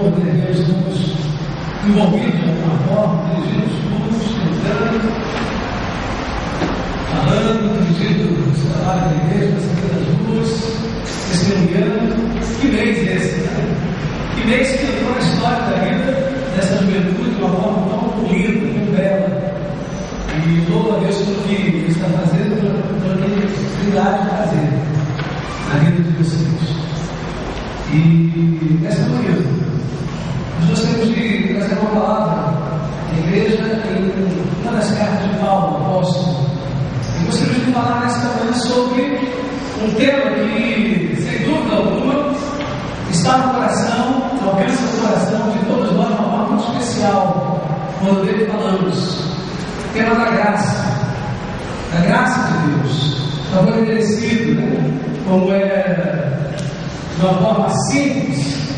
novo, né? Nós estamos envolvidos de alguma forma, dirigindo os cultos, tentando, falando, dirigindo os trabalhos da igreja, acendendo as luzes, testemunhando. Que mês esse, né? Que mês que entrou na história da vida dessa juventude de uma forma tão linda, tão bela. E louvo a Deus pelo que Ele está fazendo, pelo que Ele dá de fazer na vida de vocês. E nessa manhã, nós gostaríamos de trazer uma palavra à igreja em uma das cartas de Paulo, apóstolo. E gostaríamos de falar nesta manhã sobre um tema que, sem dúvida alguma, está no coração, alcança o coração de todos nós de uma forma muito especial, quando dele falamos. O tema da graça de Deus, favor merecido, né? Como é de uma forma simples,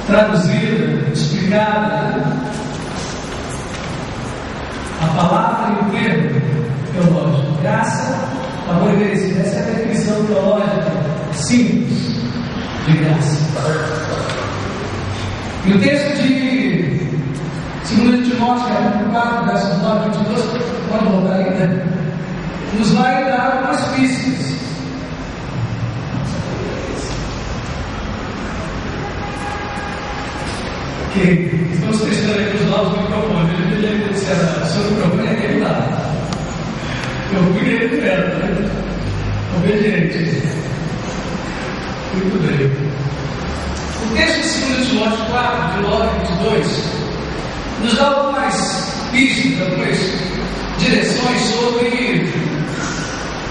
traduzida, explicada, né? A palavra e o termo teológico, graça, favor merecido, essa é a definição teológica simples de graça. E o texto de 2 Timóteo, capítulo 4, versos 9 a 22, pode voltar aí, né? Nos vai dar algumas pistas. Ok, estamos testando aqui os novos microfones. Eu já disse que o seu microfone é aquele lá. Eu fui nele direto, né? Obediente. Muito bem. O texto de 2 Timóteo 4, de 9 a 22, nos dá algumas pistas, algumas direções sobre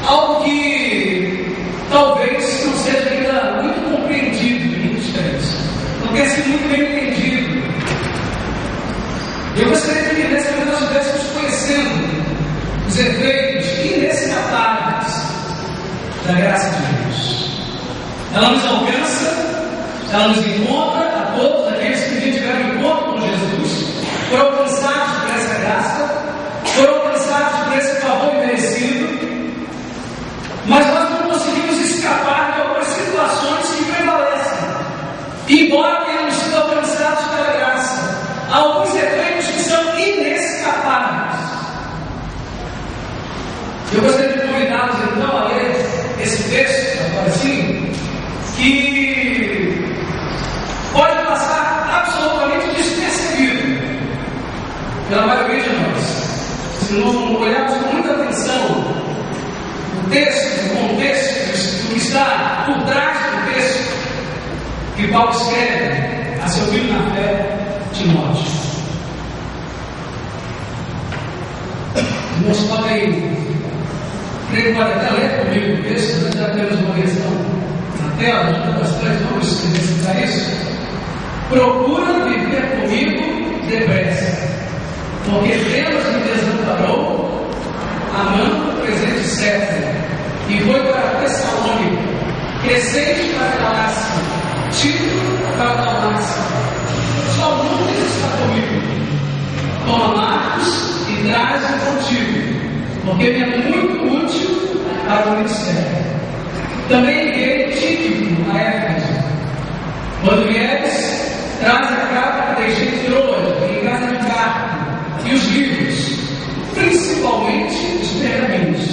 algo que talvez não seja ainda muito compreendido em muitos crentes, não tenha sido muito bem entendido. Eu gostaria que nessa manhã nós estivéssemos conhecendo os efeitos inescapáveis da graça de Deus. Ela nos alcança, ela nos encontra a todos aqueles que tiveram encontro com Jesus, foram alcançados por essa graça, foram alcançados por esse favor merecido, mas nós não conseguimos escapar de algumas situações que prevalecem. Embora tenhamos sido alcançados pela graça, há alguns efeitos que são inescapáveis. Eu gostaria de convidá-los então a ler esse texto, agora sim, que pode passar absolutamente despercebido pela maioria de nós. Se não olharmos com muita atenção o texto, o contexto, o que está por trás do texto que Paulo escreve a seu filho na fé, Timóteo. Irmãos, podem, creio que pode até ler comigo o texto, nós já temos uma versão na tela, ajuda bastante, vamos exercitar isso. Procura viver comigo depressa, porque Deus me desamparou, amando o presente certo, e foi para Tessalônica, Crescente para Galácia, Tito para Dalmácia. Só Lucas está comigo. Toma Marcos e traz-o contigo, porque me é muito útil para o ministério. Também enviei Tíquico a Éfeso. Quando vieres, traz a carta que deixei de Troas, em casa de Carpo, e os livros, principalmente os pergaminhos.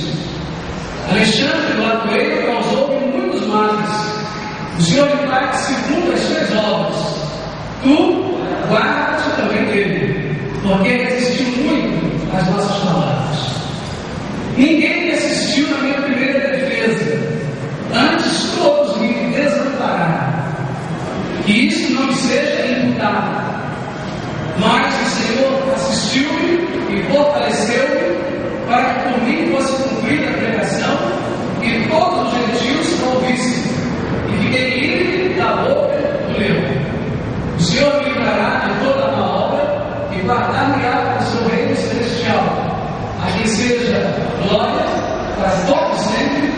Alexandre, do latoeiro, causou-me muitos males. O Senhor me pague segundo as suas obras. Tu guarda-te também dele, porque resistiu muito às nossas palavras. Ninguém me assistiu na minha primeira defesa, antes todos me desampararam. Que isso não me seja imputado. Mas o Senhor assistiu-me e fortaleceu-me para que por mim fosse cumprida a pregação e todos os gentios a ouvissem, e fiquei livre da boca do leão. O Senhor me livrará de toda a má obra e guardar-me-á do seu reino celestial, a quem seja glória para todos sempre.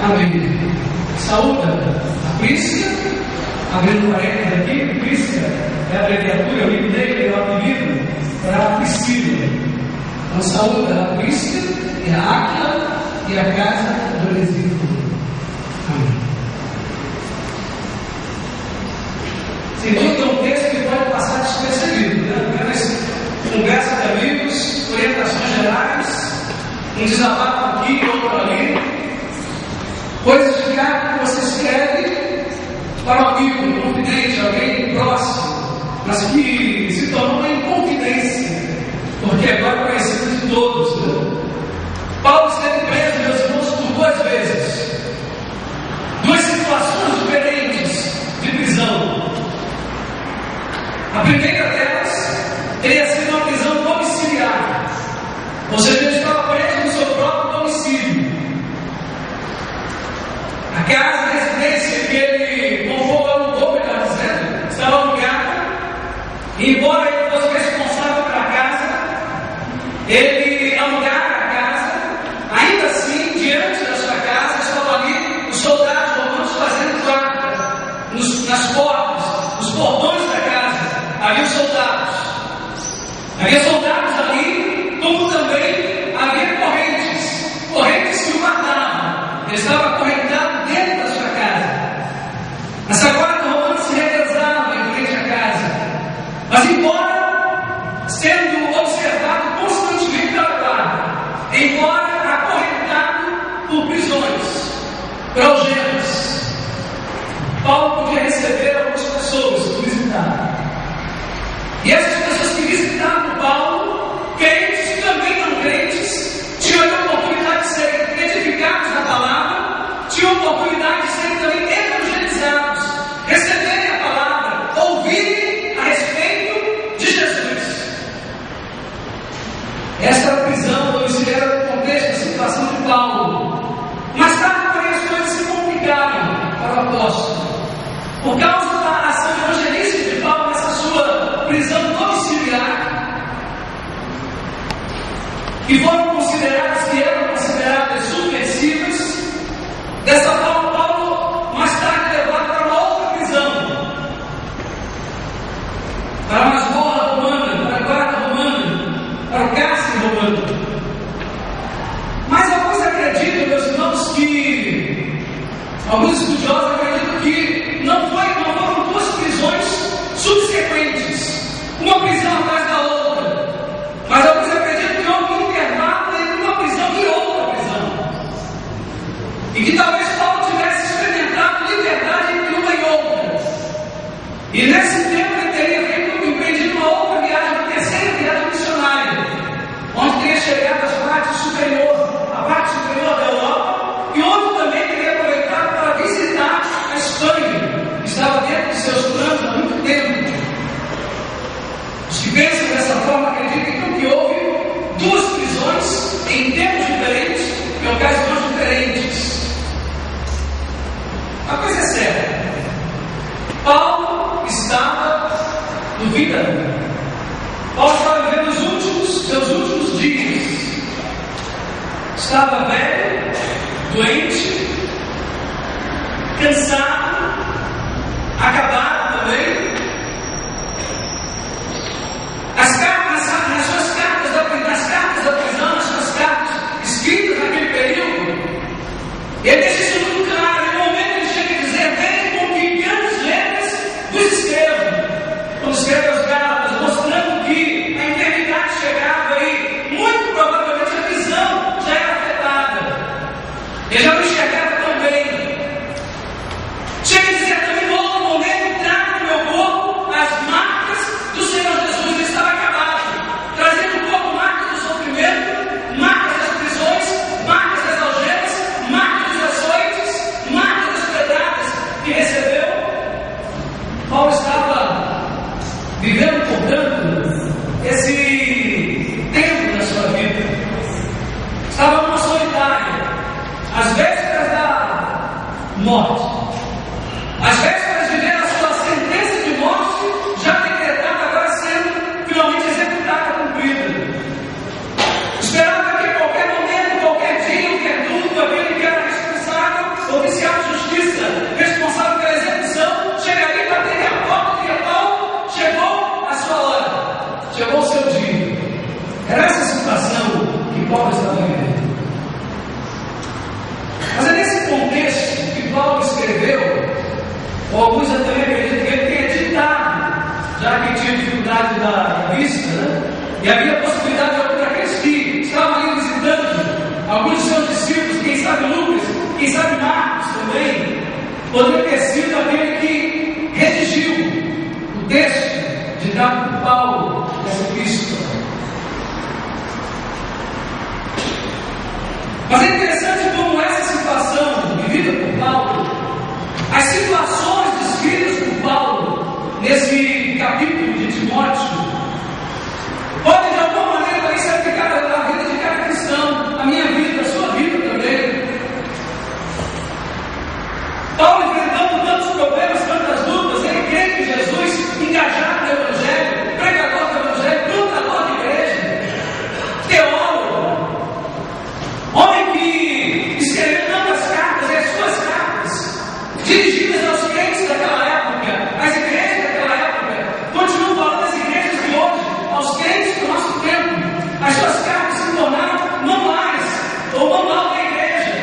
Amém. Saúda a Príscia, abrindo parênteses aqui, Príscia é a abreviatura, o nickname, é o apelido para Priscila. Então saúda a Príscia e a Áquila e a casa do Onesíforo. Amém. Sem dúvida, um desabafo aqui, outro ali, coisas de carta que você escreve para um amigo, um confidente, alguém próximo, mas que se tornou uma inconfidência, porque agora é conhecido de todos, né? Paulo esteve preso, meus irmãos, por 2 vezes, 2 situações diferentes de prisão. A primeira delas teria sido uma prisão domiciliar, ou seja, ele estava preso no seu próprio domicílio. A casa, a residência que ele alugou, melhor dizendo, estava alugada, e embora ele fosse responsável pela casa, ele alugara a casa, ainda assim, diante da sua casa, estavam ali os soldados romanos fazendo guarda nas portas, nos portões da casa, havia soldados. Havia soldados ali, como também havia correntes que o guardavam. Ele estava acorrentado dentro da sua casa. Essa guarda romana se revezava em frente à casa, mas embora sendo observado constantemente pela guarda, embora acorrentado por prisões, por algemas, Paulo podia receber algumas pessoas que visitavam. E essas pessoas que visitavam Paulo, crentes, também não crentes, tinham a oportunidade de serem edificados na palavra, tinham a oportunidade de serem também evangelizados, receberem a palavra, ouvirem a respeito de Jesus. Esta era a prisão domiciliar no contexto da situação de Paulo. Mais tarde, porém, as coisas se complicaram para o apóstolo, por causa da ação evangelística de Paulo nessa sua prisão domiciliar, que eram consideradas subversivas. Dessa forma, Paulo mais tarde levado para uma outra prisão, para a masmorra romana, para a guarda romana, para o cárcere romano. Mas alguns acreditam, meus irmãos, que alguns estudiosos acreditam que não foram 2 prisões subsequentes, uma prisão atrás da outra, mas alguns acreditam que houve um intervalo entre uma prisão e outra prisão, e que talvez Paulo tivesse experimentado liberdade entre uma e outra, e nesse tempo ele teria empreendido uma outra viagem, uma terceira viagem missionária, onde teria chegado às partes superior, a parte superior da Europa, e onde também teria aproveitado para visitar a Espanha, que estava dentro de seus planos há muito tempo. Os que pensam dessa forma acreditam que houve 2 prisões em tempos diferentes, em ocasiões diferentes. A coisa é séria. Paulo estava no fim da vida. Paulo estava vivendo seus últimos dias. Estava velho, doente, cansado, acabado também. Nas cartas da prisão, nas suas cartas escritas naquele período, ele deixa isso muito claro. No momento ele chega a dizer: vem com que grandes letras vos escrevo. Quando escreve aos Gálatas, mostrando que a enfermidade chegava e muito provavelmente a visão já era afetada. Ele já não enxergava tão bem. Chega a dizer também: no outro momento, trago no meu corpo as marcas do Senhor Jesus. Ele estava acabado, trazendo no corpo marcas do sofrimento, marcas das prisões, marcas das algemas, marcas dos açoites, marcas das pedradas que recebeu. Paulo estava vivendo, portanto, esse tempo da sua vida. Estava numa solitária, às vésperas da morte, às vésperas de ver a sua sentença de morte já decretada, agora sendo finalmente executada, cumprida. Esperava que a qualquer momento, qualquer dia, qualquer dúvida, aquele que era responsável, oficial de justiça, responsável pela execução, chegaria e bateria a porta e diria: Paulo, chegou a sua hora, chegou o seu dia. Era essa a situação que Paulo estava vivendo. Mas é nesse contexto que Paulo escreveu, ou alguns também acreditam que ele tenha ditado, já que tinha dificuldade da vista, né? E havia a possibilidade de aqueles que estavam ali visitando, alguns de seus discípulos, quem sabe Lucas, quem sabe Marcos também, poderia ter sido aquele que redigiu o texto ditado por Paulo nessa epístola. Mas é interessante como essa situação vivida por Paulo, as situações descritas por Paulo nesse capítulo de Timóteo, podem de alguma maneira também ser aplicadas na vida de cada cristão, na minha vida, na sua vida também. Paulo enfrentando tantos problemas, tantas lutas, ele crê em Jesus, engajado no Evangelho, pregador do Evangelho, plantador de igreja, teólogo, homem que escreveu tantas cartas, e as suas cartas, dirigidas aos crentes daquela época, às igrejas daquela época, continuam falando das igrejas de hoje, aos crentes do nosso tempo. As suas cartas se tornaram manuais, ou manual da igreja,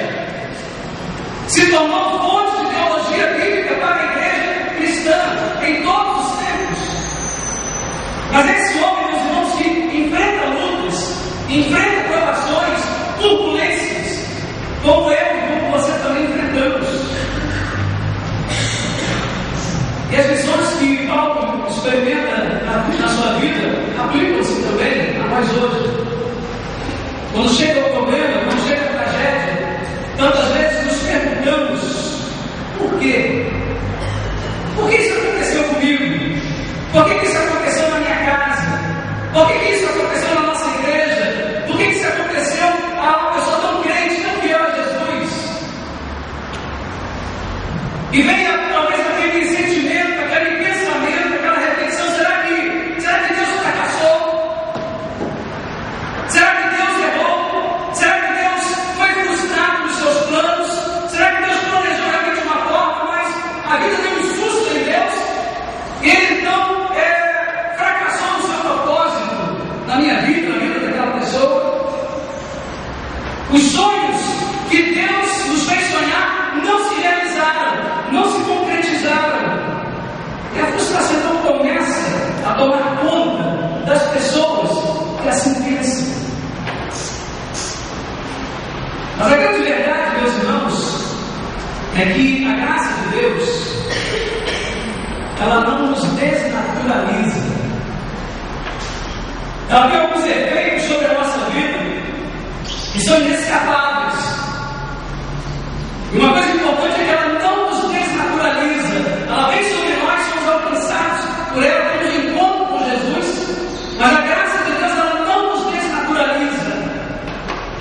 se tornou fonte de teologia bíblica para a igreja cristã em todos os tempos. Mas esse homem, meus irmãos, que enfrenta lutas, enfrenta provações, turbulências, como eu e como você também enfrentamos. E as lições que Paulo experimenta na sua vida aplicam-se também a nós hoje. Quando chega o problema, quando chega a tragédia, tantas vezes nos perguntamos: por quê? Por que isso aconteceu comigo? Por que isso aconteceu na minha casa? Por que isso aconteceu na nossa igreja? Por que isso aconteceu a uma pessoa tão crente, tão fiel a Jesus? E vem talvez aquele sentimento, aquele pensamento, aquela reflexão: será que Deus fracassou? Será que Deus errou? Será que Deus foi frustrado nos seus planos? Será que Deus planejou realmente de uma forma, mas a vida deu um susto em Deus? E Ele então fracassou no seu propósito, na minha vida, na vida daquela pessoa? Os sonhos que Deus nos fez sonhar não se realizaram, não se concretizaram. E a frustração então começa a tomar conta das pessoas que assim pensam. Mas a grande verdade, meus irmãos, é que a graça de Deus, ela não nos desnaturaliza. Ela tem alguns efeitos sobre a nossa vida que são inescapáveis. E uma coisa importante é que ela não nos desnaturaliza. Ela vem sobre nós, somos alcançados por ela, temos encontro com Jesus, mas a graça de Deus, ela não nos desnaturaliza.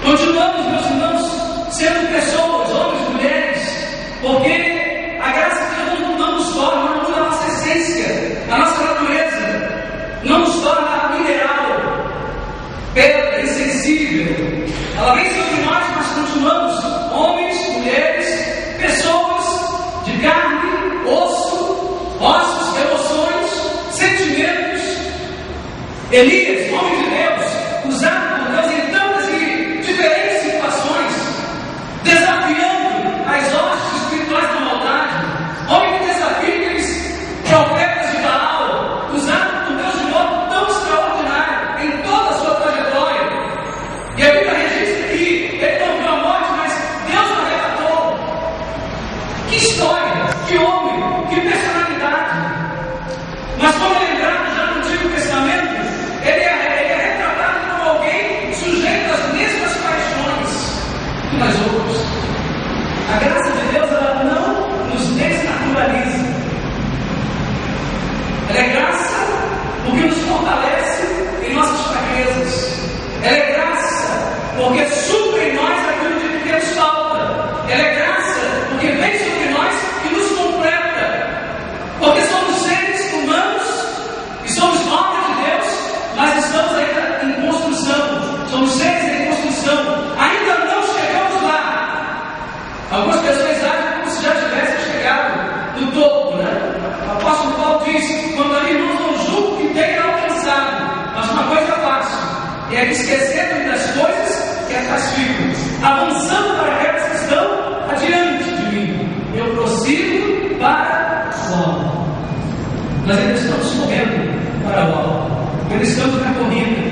Continuamos, meus irmãos, sendo pessoas, homens e mulheres, porque a graça de Deus não nos torna, não muda a nossa essência, a nossa natureza, não nos torna mineral, pedra, insensível. Ela vem sobre nós, mas continuamos homens, mulheres, pessoas de carne, osso, ossos, emoções, sentimentos. Elias, homem de Deus, usado por Deus em tantas e diferentes situações, desafiando as hostes espirituais da maldade. Homem que desafia aqueles profetas de Baal, usado por Deus de modo tão extraordinário em toda a sua trajetória. E a Bíblia registra que ele não viu a morte, mas Deus o arrebatou. Que história, que homem, que personalidade. Mas como é lembrado já no Antigo Testamento, ele é retratado como alguém sujeito às mesmas paixões que nós outros. A graça de Deus, ela não nos desnaturaliza. Ela é graça porque nos fortalece em nossas fraquezas. Ela é graça porque supre em nós aquilo de que temos falta. Ela é graça porque vem sobre nós e nos completa. Porque somos seres humanos e somos obras de Deus, mas estamos ainda em construção. Somos seres em construção. Ainda não chegamos lá. Algumas pessoas acham como se já tivessem chegado no topo, né? O apóstolo Paulo diz: quando ali irmãos, não julgo que tenha alcançado, mas uma coisa fácil, é esquecendo das coisas que atrás ficam, avançando para aquelas que estão adiante de mim. Eu prossigo para o alvo. Nós ainda estamos correndo para o alvo, ainda estamos na corrida.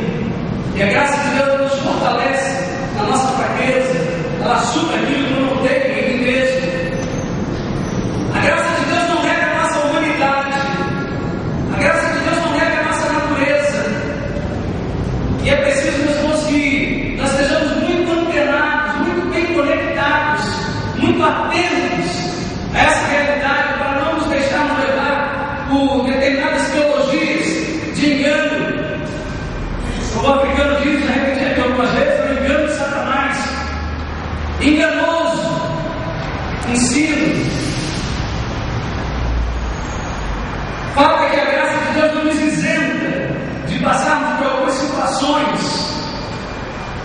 E a graça de Deus nos fortalece na nossa fraqueza, ela supre aquilo que não tem em mim mesmo. A graça de Deus não nega a nossa humanidade. A graça de Deus não nega a nossa natureza. E é preciso, meus irmãos, que nós sejamos muito antenados, muito bem conectados, muito atentos a essa realidade, para não nos deixarmos levar por determinadas teologias de engano. Como o africano diz, já repeti aqui algumas vezes, o engano de Satanás, enganoso ensino. Fala que a graça de Deus não nos isenta de passarmos por algumas situações.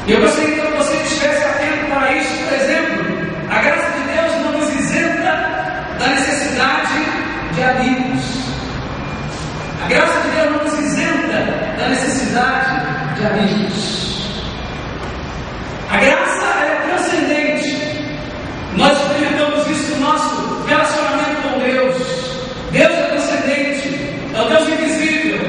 E eu gostaria que você estivesse atento para isso. Por exemplo, a graça de Deus não nos isenta da necessidade de amigos. A graça de Deus não nos isenta da necessidade de amigos. A graça é transcendente. Nós experimentamos isso no nosso relacionamento com Deus. Deus é transcendente, é o Deus invisível.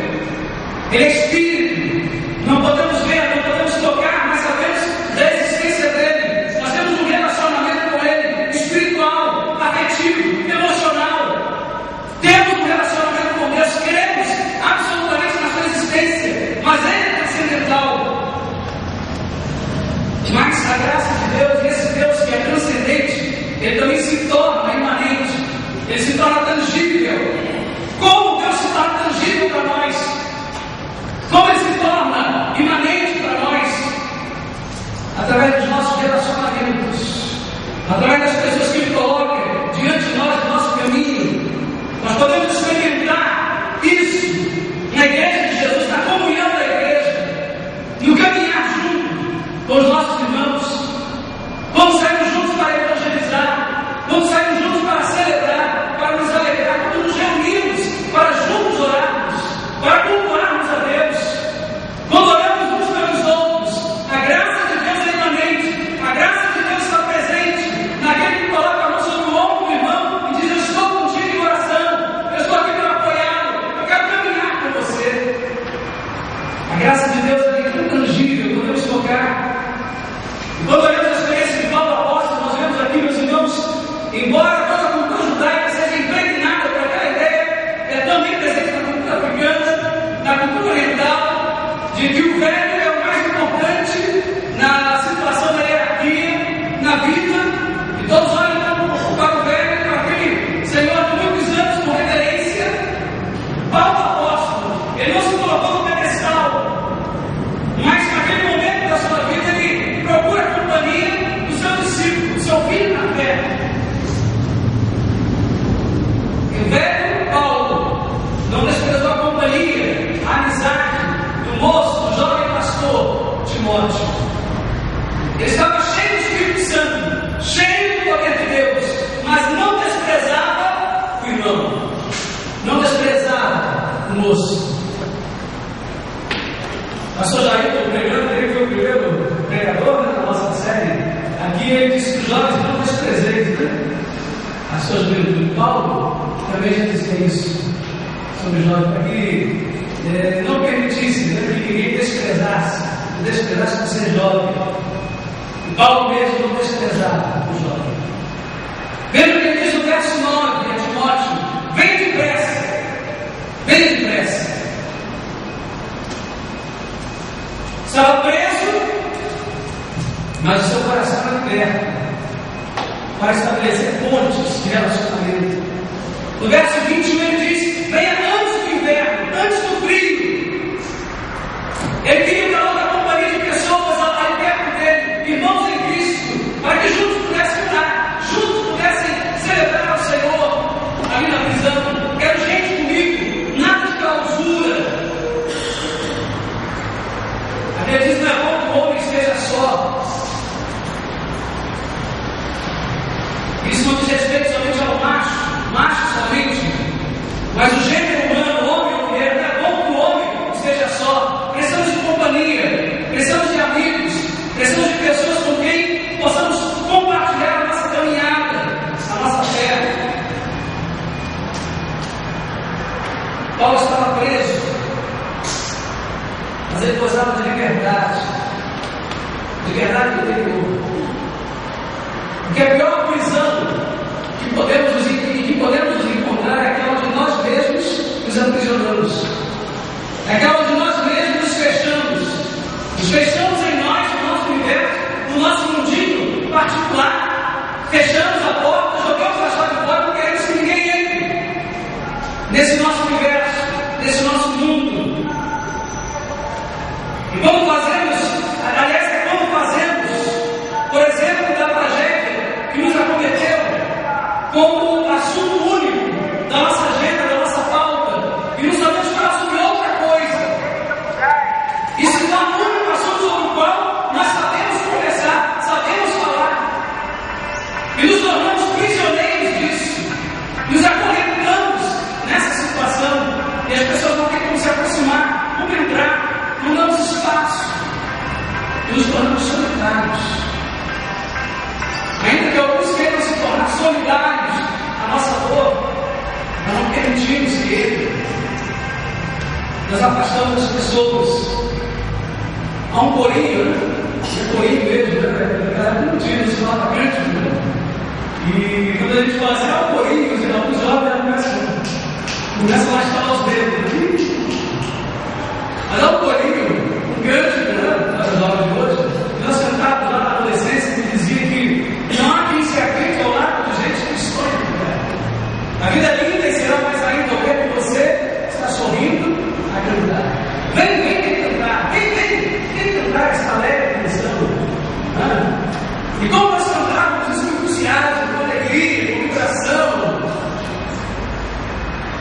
Ele é Espírito. Não podemos ver, não podemos tocar, mas sabemos da existência dele. Nós temos um relacionamento com ele, espiritual, afetivo, emocional. Temos um relacionamento com Deus, cremos absolutamente na sua existência, mas ele é transcendental. Mas a graça de Deus, esse Deus que é transcendente, ele também se torna imanente, ele se torna tangível. Como Deus se torna tangível para nós? Como ele se torna imanente para nós? Através dos nossos relacionamentos, através das pessoas que ele coloca diante de nós, do nosso caminho. Nós podemos experimentar isso na igreja de Jesus, na comunhão da igreja, no caminhar junto com os nossos irmãos. Quando saímos juntos para evangelizar, quando saímos juntos para celebrar, para nos alegrar, quando nos reunimos para juntos orarmos, para cultuarmos a Deus, quando oramos uns pelos outros. A graça de Deus é imanente, a graça de Deus está presente naquele que coloca a mão sobre o ombro do irmão e diz: eu estou contigo em oração, eu estou aqui para apoiá-lo, eu quero caminhar com você. A graça de Deus é intangível, podemos tocar. E quando olhamos a experiência de Paulo apóstolo, nós vemos aqui, meus irmãos, embora toda a cultura judaica seja impregnada por aquela ideia, é também presente na cultura africana, na cultura oriental, de que o velho é o mais importante na situação da hierarquia, na vida, e todos olham para o velho, para aquele senhor de muitos anos com reverência. Paulo apóstolo, ele não se colocou no pedestal, mas naquele momento da sua vida ele procura a companhia do seu discípulo, do seu filho na fé. E o velho Paulo não desprezou a companhia, a amizade do moço, do jovem pastor Timóteo. Ele estava cheio do Espírito Santo, cheio do poder de Deus, mas não desprezava o irmão, não desprezava o moço. Pastor Jair, estou pregando, ele foi o primeiro pregador, né, da nossa série. Aqui ele disse que os jovens não desprezeis, né? As suas virtudes. Paulo também já dizia isso sobre os jovens, para que não permitisse, né, que ninguém desprezasse por ser jovem. E Paulo mesmo não desprezava o jovem. Veja o que ele diz no verso 9 a Timóteo: venha depressa, venha depressa. Estava preso, mas o seu coração era liberto para estabelecer pontes de relacionamento. No verso 21 ele diz: venha antes do inverno, antes do frio. Ele queria uma outra companhia de pessoas ali perto dele, irmãos em Cristo, para que juntos pudessem orar, juntos pudessem celebrar ao Senhor ali na prisão. Quero gente comigo, nada de clausura. A Bíblia diz: não é bom que o homem esteja só. Isso não diz respeito somente ao macho somente, mas o gênero humano, homem ou mulher, não é bom que o homem esteja só. Precisamos de companhia, precisamos de amigos, precisamos de pessoas com quem possamos compartilhar a nossa caminhada, a nossa fé. Paulo estava preso, mas ele gozava de liberdade. verdade interior. Porque a pior prisão que podemos nos encontrar é aquela onde nós mesmos nos aprisionamos. É aquela onde nós mesmos nos fechamos. Nos fechamos em nós, no nosso universo, no nosso mundinho particular. Fechamos a porta, jogamos a chave fora, não queremos que ninguém entre nesse nosso universo, nesse nosso mundo. E como fazemos, aliás, por exemplo, da tragédia que nos acometeu, como assunto único da nossa agenda, da nossa pauta, e nos sabemos para assumir outra coisa. E se dá um único assunto sobre o qual nós sabemos conversar, sabemos falar, e nos tornamos prisioneiros disso, nos acorrentamos nessa situação, e as pessoas não têm como se aproximar, como entrar, não damos espaço, e nos tornamos solitários. Ainda que alguns queiram se tornar solidários à nossa dor, nós não permitimos que ele. Nós afastamos as pessoas. Há um corinho, um corinho mesmo, não tinha no sinal da crente, e quando a gente fala assim, um corinho, alguns jovens começam a estalar os dedos. Mas há um corinho, um grande, para os jovens de hoje, nós sentados lá na adolescência, que dizia que não há quem se aguente ao lado de gente que sonha. A vida é linda e será mais ainda ao ver que você está sorrindo a cantar. Vem cantar, vem cantar essa alegre canção. E como nós cantávamos com entusiasmo, com alegria, com vibração,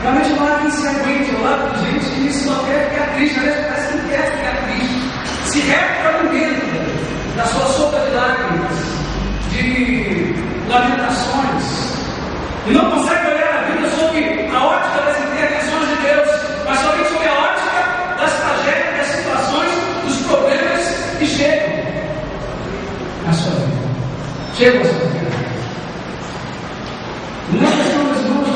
realmente não há quem se aguente ao lado de gente que só quer ficar triste, aliás, parece que não quer ficar triste. Se retroalimenta da sua sopa de lágrimas, de lamentações, e não consegue olhar a vida sob a ótica das intervenções de Deus, mas somente sob a ótica das tragédias, das situações, dos problemas que chegam à sua vida. Chegam à sua vida. Nós estamos, irmãos,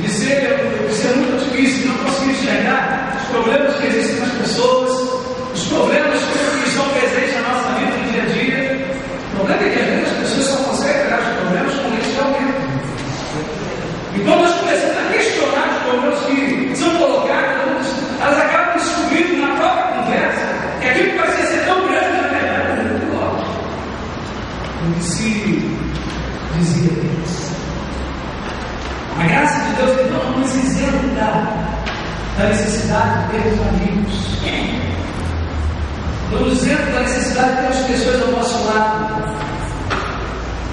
de ser muito otimistas, de não conseguir enxergar os problemas que existem nas pessoas, os problemas que estão presentes na nossa vida no dia a dia. O problema é que às vezes as pessoas só conseguem olhar os problemas quando eles se aumentam. E quando nós começamos a questionar os problemas que são colocados, elas acabam descobrindo na própria conversa que aquilo que parecia ser tão grande, na verdade, é muito alto. O que se dizia Deus. A graça de Deus então não nos isenta da necessidade de termos amigos. Não nos isenta da necessidade de termos pessoas ao nosso lado,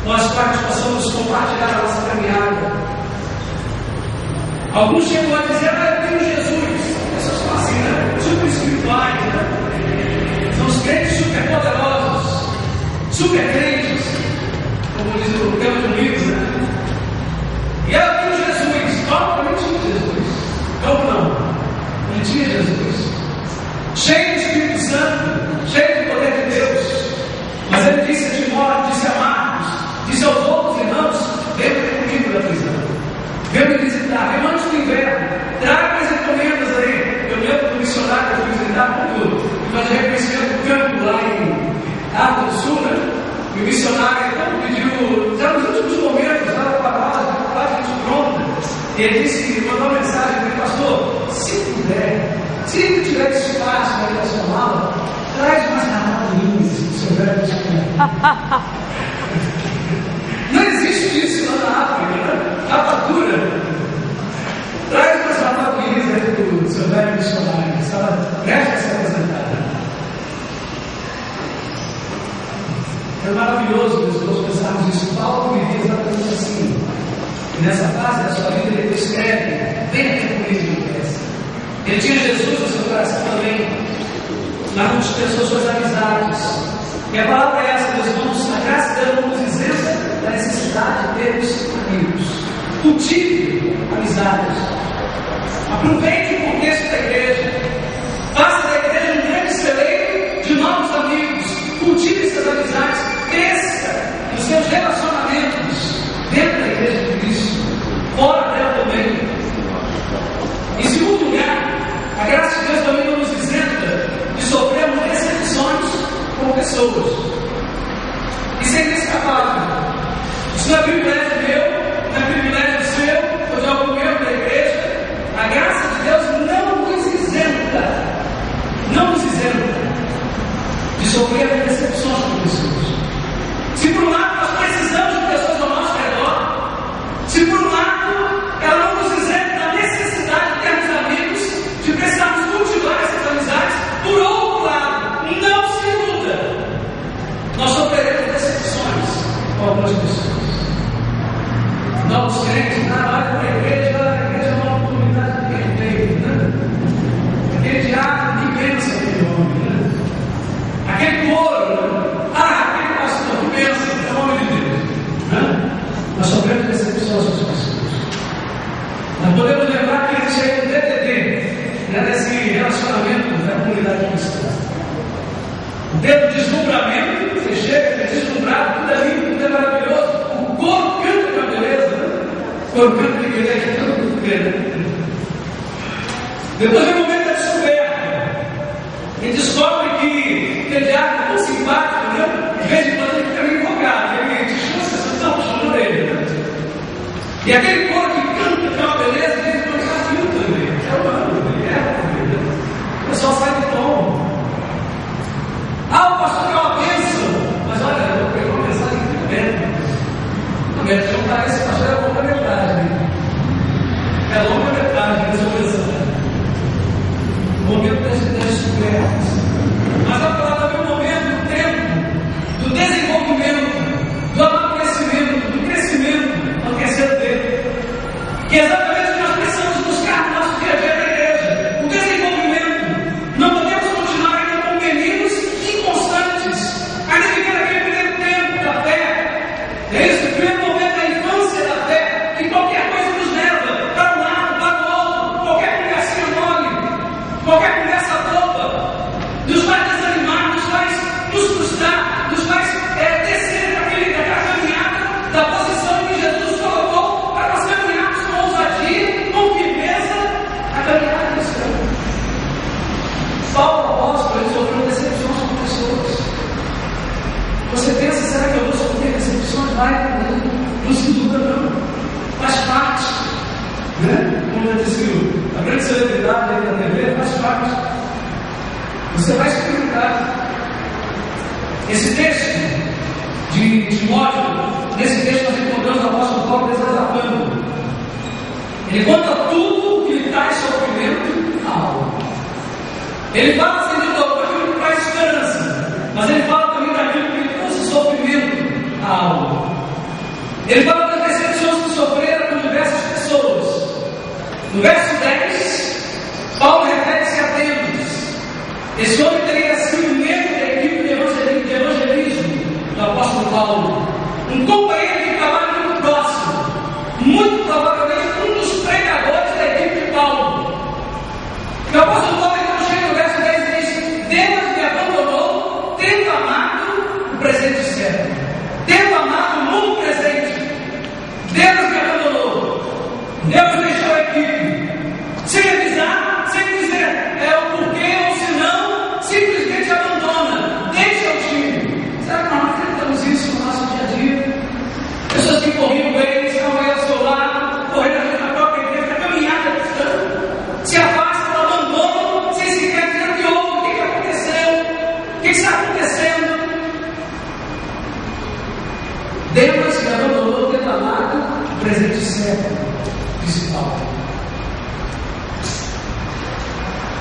nós quais possamos compartilhar a nossa caminhada. Alguns chegam a dizer, eu tenho Jesus. As pessoas são assim, né? Super espirituais, né? São os crentes super poderosos, super crentes, como diz o tema do livro, né? E eu tenho Jesus. Não, não tinha Jesus. Não tinha Jesus. Cheio do Espírito Santo, cheio do poder de Deus. Mas ele disse a Timóteo, disse a Marcos, disse aos outros irmãos, venha ter comigo da prisão. Venha me visitar, venha antes do inverno. Traga as encomendas aí. Eu lembro do missionário que eu fui visitar quando fazer reconhecimento do campo lá em África do Sul, né? E o missionário então pediu, já nos últimos momentos, lá para nós, a gente pronta. E ele disse, mandou uma mensagem para o pastor, se puder, se tiver espaço para ir ao seu mala, traz umas ramadinhas, se souber buscar. Não existe isso lá na África, né? Rapadura. Traz umas ramadinhas aí do seu velho missionário, se ela presta a se apresentar. É maravilhoso, meus irmãos, pensarmos nisso. Paulo vivia exatamente assim. E nessa fase da sua vida ele escreve, venha ter comigo no peça. Ele tinha Jesus no seu coração também, mas multiplicou suas amizades. E a palavra é essa, meus irmãos, a graça de Deus não nos isenta da necessidade de termos amigos. Cultive amizades. Aproveite o contexto da igreja. Faça da igreja um grande celeiro de novos amigos. Cultive essas amizades. Cresça nos seus relacionamentos dentro da igreja de Cristo, fora dela também. Em segundo lugar, a graça de Deus também não nos isenta de sofrermos decepções com pessoas. pessoas. Isso é inescapável. Isso não é privilégio meu, não é privilégio seu, ou de algum membro da igreja. A graça de Deus não nos isenta de sofrer decepções com pessoas. Se por um lado nós precisamos de pessoas ao nosso redor, se por um lado ela não nos isenta da necessidade de termos amigos, de precisarmos cultivar essas amizades, por outro lado, não se iluda, nós sofreremos decepções com algumas pessoas. Novos crentes, olha para a igreja é uma oportunidade perfeita, né? Aquele diácono, que bênção aquele homem, né? Aquele coro, aquele pastor, que bênção, é o nome de Deus, né? Nós sofremos decepções com as pessoas. Nós podemos lembrar que existe aí um DDD, né, desse relacionamento da comunidade cristã. O dedo de deslumbramento, você chega, é deslumbrado, tudo é lindo, tudo é maravilhoso. O coro canta com a beleza, né? O coro canta de igreja, canta com beleza. Depois vem o momento da descoberta. E descobre que aquele diácono é tão simpático, né? De vez em quando ele fica meio empolgado, ele te chama, você está puxando ele, né? E aquele coro que canta com uma beleza, ele não desafio também. É o ano, o pessoal sai do tom. O pastor é uma bênção, mas olha, eu peguei uma mensagem muito bem. Não é juntar esse pastor é longa metade. É longa metade dessa mensagem. O momento das descobertas. Mas a palavra vem o momento, o tempo do desenvolvimento, do amadurecimento, do crescimento no terceiro dele. Que é exatamente o que nós precisamos buscar no nosso dia a dia da igreja. O desenvolvimento. Não podemos continuar ainda como meninos inconstantes, ainda vivendo aquele primeiro tempo da fé. É isso, o primeiro momento da infância da fé, que qualquer coisa nos leva para um lado, para o outro, qualquer conversinha mole, qualquer conversa boba, nos faz desanimar, nos faz nos frustrar, nos faz descer daquela caminhada da posição que Jesus nos colocou para nós caminharmos com ousadia, com firmeza, a caminhada cristã. Paulo, apóstolo, ele sofreu decepções com pessoas. Você pensa, será que eu vou sofrer decepções? Vai, não se dúvida não. Faz parte. Né? Como eu disse, a grande celebridade aí da TV faz parte. Você vai experimentar. Esse texto de Timóteo, nesse texto nós encontramos o apóstolo Paulo desabafando. Ele conta tudo o que lhe traz sofrimento à alma. Ele fala assim de novo daquilo que traz esperança, mas ele fala também daquilo que lhe trouxe sofrimento à alma. Ele fala das decepções que sofreram com diversas pessoas. No verso 10, Paulo refere-se a Demas. Esse homem teria sido membro da equipe de evangelismo do apóstolo Paulo, um companheiro de trabalho muito próximo, muito provavelmente um dos pregadores da equipe de Paulo. O apóstolo Paulo então chega no verso 10 e diz: Demas me abandonou, tendo amado o presente certo, tendo amado o mundo presente. Deus me abandonou, Deus deixou a equipe, sem avisar, sem dizer o porquê, ou se não, simplesmente abandona, deixa o time. Será que nós enfrentamos isso no nosso dia a dia? Pessoas que corriam bem, estavam aí ao seu lado, correndo na própria igreja, na caminhada cristã, se afastam, abandonam, sem sequer dizer o que houve, o que aconteceu, o que está acontecendo. Deus me abandonou, tendo amado o presente certo, disse Paulo.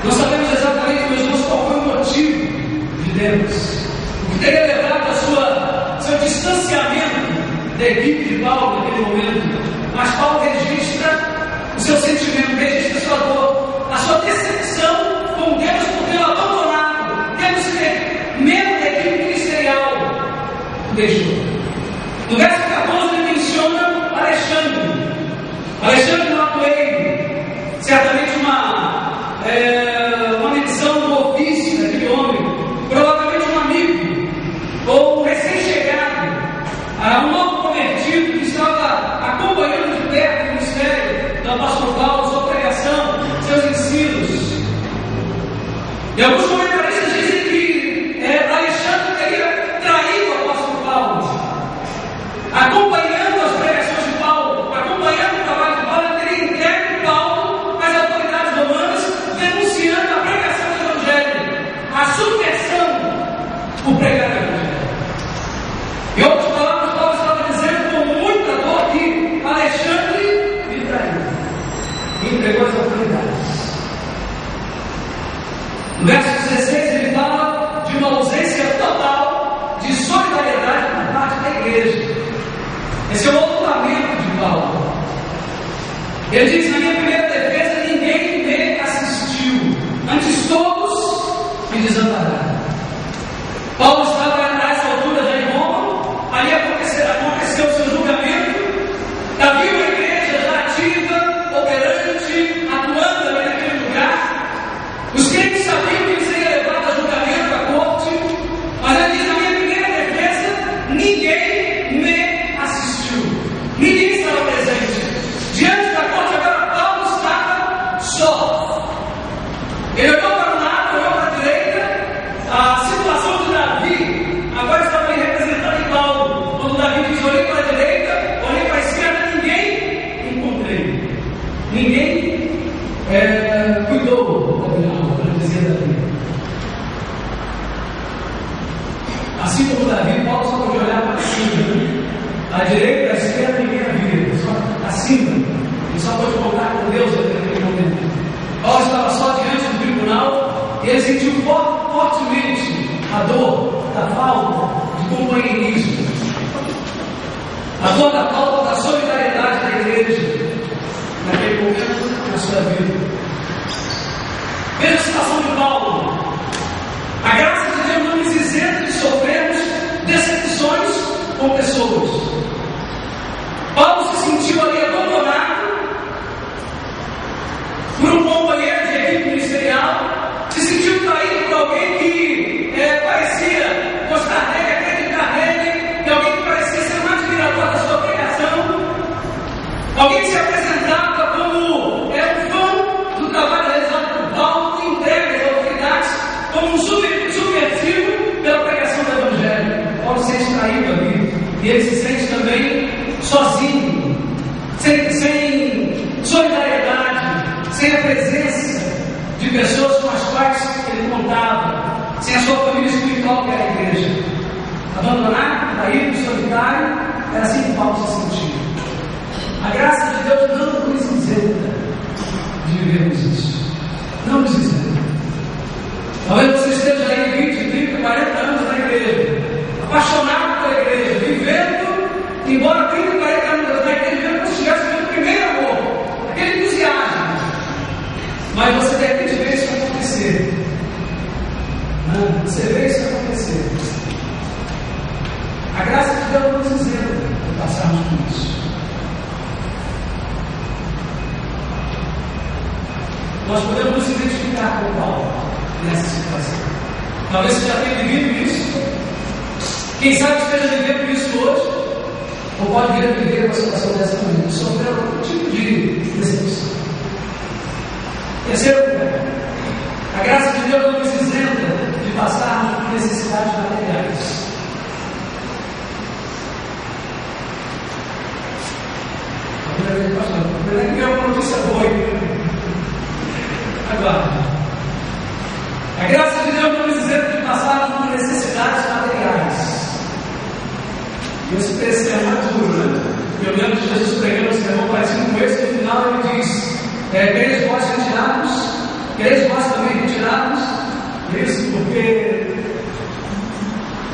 Não sabemos exatamente, meus irmãos, qual foi o motivo de Deus, o que teria levado a seu distanciamento da equipe de Paulo naquele momento. Mas Paulo registra o seu sentimento, registra a sua dor, a sua decepção com Deus por tê-lo abandonado, tendo sido membro da equipe ministerial. O deixou. No verso 14 ele menciona Alexandre Matoeiro, certamente uma menção do ofício daquele homem, provavelmente um amigo, ou um recém-chegado, um novo convertido que estava acompanhando de perto o ministério do apóstolo Paulo, sua pregação, seus ensinos. E alguns comentaristas dizem que Alexandre teria No verso 16 ele fala de uma ausência total de solidariedade por parte da igreja. Esse é o outro lamento de Paulo. Ele diz: na minha primeira defesa ninguém me assistiu, antes todos me desampararam. Paulo estava nessa altura já em Roma, ali aconteceu o seu julgamento. Havia uma igreja já ativa, operante, atuando ali naquele lugar. Os crentes sabiam que ele seria levado a julgamento, à corte, mas ele diz: na minha primeira defesa ninguém me assistiu, ninguém estava presente. Diante da corte agora Paulo estava só. Ele olhou para o lado, olhou para a direita. A situação de Davi agora estava bem representada em Paulo. Quando Davi diz: olhei para a direita, olhei para a esquerda, ninguém encontrei. Ninguém cuidou da minha alma, para dizer Davi. Assim como Davi, Paulo só pode olhar para cima. À direita, à esquerda, ninguém havia. Só acima. Ele só pode contar com Deus naquele momento. Paulo estava só diante do tribunal e ele sentiu fortemente a dor da falta de companheirismo, a dor da falta da solidariedade da igreja naquele momento na sua vida. Veja a situação de Paulo. A graça de Deus não nos isenta de sofrermos decepções com pessoas. Paulo se sentiu ali abandonado por um companheiro de equipe ministerial, se sentiu traído por alguém que parecia gostar dele, acreditar nele, de alguém que parecia ser um admirador da sua pregação, alguém que se apresentava como um fã do trabalho realizado por Paulo, entregue às autoridades, como um subversivo pela pregação do Evangelho. Paulo se sente traído ali, e ele se sente também sozinho, sem solidariedade, sem a presença de pessoas com as quais ele contava, sem a sua família espiritual que era a igreja. Abandonado, traído, solitário, era assim que Paulo se sentia. A graça de Deus não nos isenta de vivermos isso. Não nos isenta. Talvez você esteja aí 20, 30, 40 anos na igreja, apaixonado pela igreja, vivendo, embora 30, 40 anos na igreja, vivendo como se estivesse vivendo o primeiro amor, aquele entusiasmo. Mas você de repente vê isso acontecer. Você vê isso acontecer. A graça de Deus não nos isenta de passarmos por isso. Nós podemos nos identificar com Paulo nessa situação. Talvez você já tenha vivido isso. Quem sabe esteja vivendo isso hoje, ou pode vir a viver uma situação dessa também, sofrer algum tipo de decepção. Terceiro lugar, a graça de Deus não nos isenta de passarmos por necessidades materiais. Mas é uma notícia boa. Agora, a graça de Deus não nos isenta de passarmos por necessidades materiais. Esse texto é muito duro, né? Eu lembro de Jesus pregando um sermão parecido com esse, no final ele diz: quereis vós retirados, quereis vós também retirados. Isso porque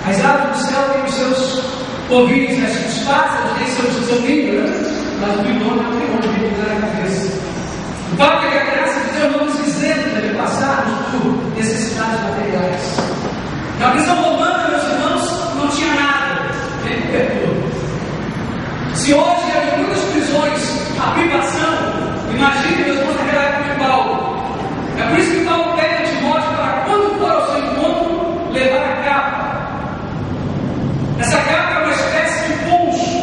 as aves do céu têm os seus ovinhos, os pássaros têm seu ninho, né? Mas o bidão não tem onde ligar a cabeça. O fato é que a graça de Deus não nos isenta de passarmos por necessidades materiais. Na prisão romana, meus irmãos, não tinha nada, nem cobertor. Se hoje é em muitas prisões a privação, imagine, meus irmãos, naquela época de Paulo. É por isso que Paulo pede a Timóteo para, quando for ao seu encontro, levar a capa. Essa capa é uma espécie de poncho.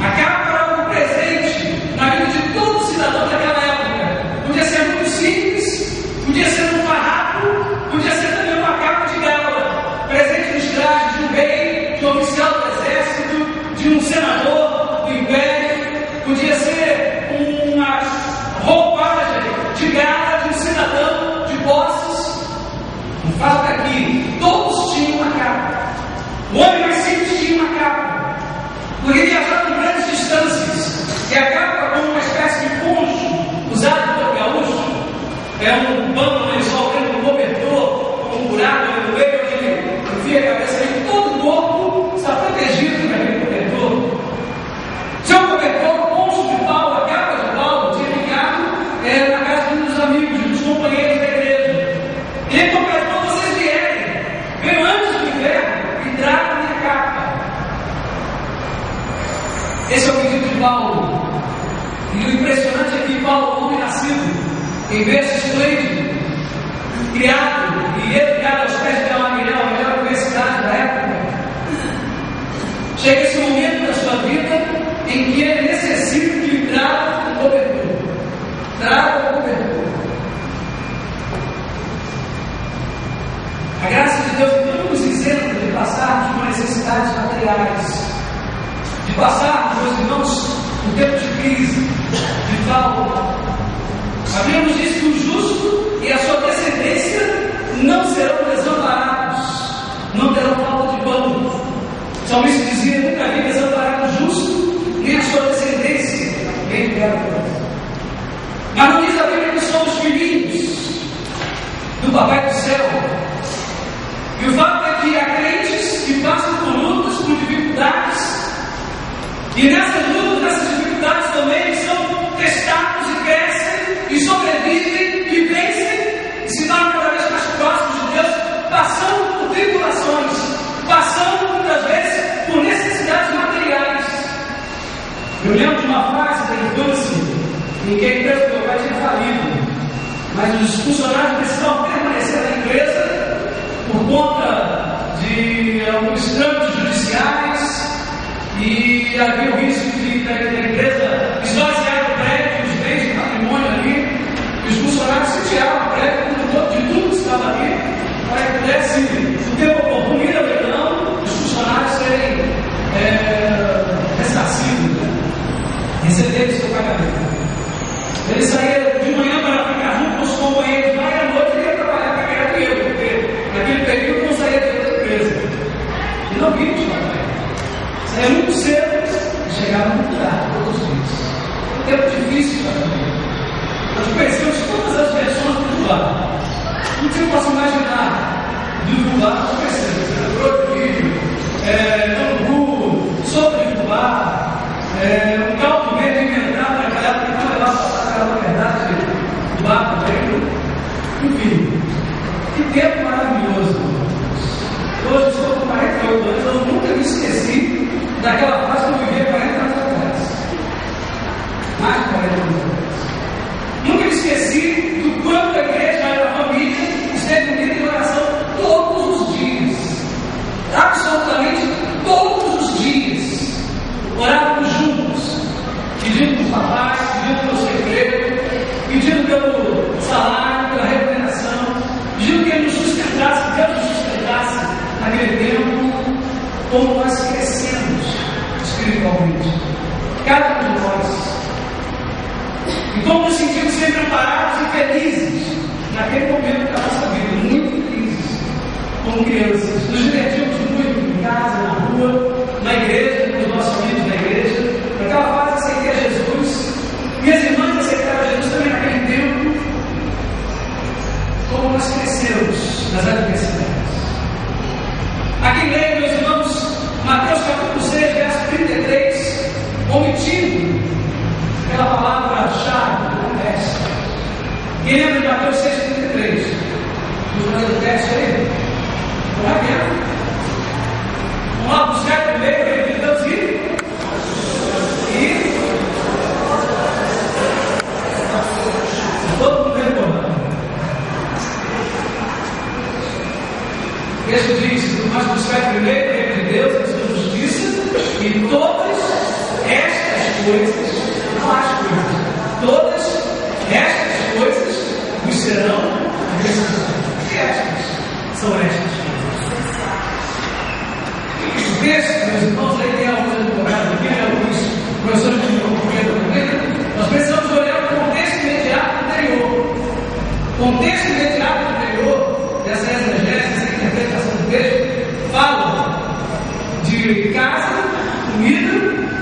A capa era um presente na vida de todo cidadão daquela época. Podia ser muito simples, podia ser um farrapo, podia ser também uma capa de gala, presente nos trajes de um rei, de um oficial do exército, de um senador do império, podia ser uma roupagem de gala de um cidadão de posses. O fato é que todos tinham uma capa. O homem mais simples tinha uma capa, porque viajavam grandes distâncias, e a capa, como uma espécie de poncho usado pelo gaúcho, é um pano lençol dentro do cobertor. em berço esplêndido, criado e educado aos pés de Gamaliel, a melhor universidade da época. Chega esse momento da sua vida em que ele necessita que lhe traga o cobertor. Traga o cobertor. A graça de Deus não nos isenta de passarmos por necessidades materiais, de passarmos, meus irmãos, um tempo de crise, de falta. A Bíblia nos diz que o justo e a sua descendência não serão desamparados, não terão falta de pão. O salmista dizia: nunca vi desamparado o justo, nem a sua descendência, nem perto. Mas não diz a Bíblia que somos filhinhos do Papai do Céu. E o fato é que há crentes que passam por lutas, por dificuldades, e nessas lutas, nessas dificuldades também eles são testados e crescem, e sobrevivem, e vencem, e se tornam cada vez mais próximos de Deus, passando por tribulações, passando muitas vezes por necessidades materiais. Eu lembro de uma frase da infância, em que a empresa do meu pai tinha falido, mas os funcionários precisavam permanecer na empresa por conta de alguns trâmites judiciais, e havia o risco da empresa esvaziar o prédio, os bens de patrimônio ali, e os funcionários sitiaram o prédio de tudo que estava ali, para que pudesse, no tempo oportuno, ir ao leilão, os funcionários serem ressarcidos, receberem seu pagamento. Ele saía de manhã para ficar junto com os companheiros lá, e à noite ele ia trabalhar para ganhar dinheiro, porque naquele período não saía de outra empresa. E não vimos, papai. Saía muito cedo e chegava muito tarde, todos os dias. Um tempo difícil para mim. Nós conhecemos todas as versões do Fubá. Não tinha posso imaginar do Fubá, nós conhecemos. Brodvilho, Nambu, sopa de Fubá, um caldo verde inventado naquela época, que não levava para aquela verdade de Fubá também. Enfim, que tempo maravilhoso. Hoje estou com 48 anos, eu nunca me esqueci daquela fase que eu vivia 40 anos atrás. Mais de 40 anos atrás. Nunca me esqueci do quanto a igreja era a família, esteve unida em oração todos os dias. Absolutamente todos os dias. Orávamos juntos, pedindo para os papais, pedindo pelo seu emprego, pedindo pelo salário, pela remuneração, pedindo que ele nos sustentasse, Deus nos sustentasse naquele tempo, como nós crescemos espiritualmente, cada um de nós, e como nos sentimos sempre amparados e felizes naquele momento da nossa vida, muito felizes como crianças. Nos divertimos muito em casa, na rua, na igreja, com os nossos amigos na igreja. Naquela fase aceitei a Jesus, minhas irmãs aceitaram Jesus também naquele tempo. Como nós crescemos nas adversidades. Aqui leio, meus irmãos, Mateus capítulo 6, verso 33, omitindo aquela palavra-chave do teste. Quem lembra de Mateus 6, 33? Vamos fazer o teste aí? Vamos lá dentro. Vamos lá buscar primeiro o reino de Deus e todo mundo recordando. O texto diz: mas buscar primeiro o reino de Deus e a sua justiça, e todas estas coisas, não as coisas, todas estas coisas vos serão acrescentadas. E estas são estas coisas. O texto, meus irmãos, aí tem alguns advogados aqui, alguns professores de economia também. Nós precisamos olhar o contexto imediato anterior. O contexto imediato anterior dessa exegese, dessa interpretação do texto, fala de casa, comida